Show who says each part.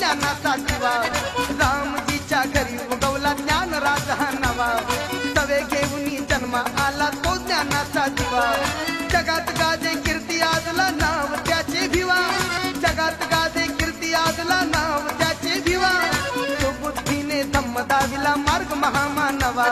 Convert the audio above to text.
Speaker 1: ज्ञानाचा दिवा रामजीच्या घरी उगवला ज्ञान राजा नवा तवे घेऊन जन्म आला तो ज्ञानाचा दिवा जगात गाजे कीर्ती आजला नाव त्याचे भिवा जगात गाजे कीर्ती आजला नाव त्याचे भिवा तो बुद्धीने धम्म दाविला मार्ग महामानवा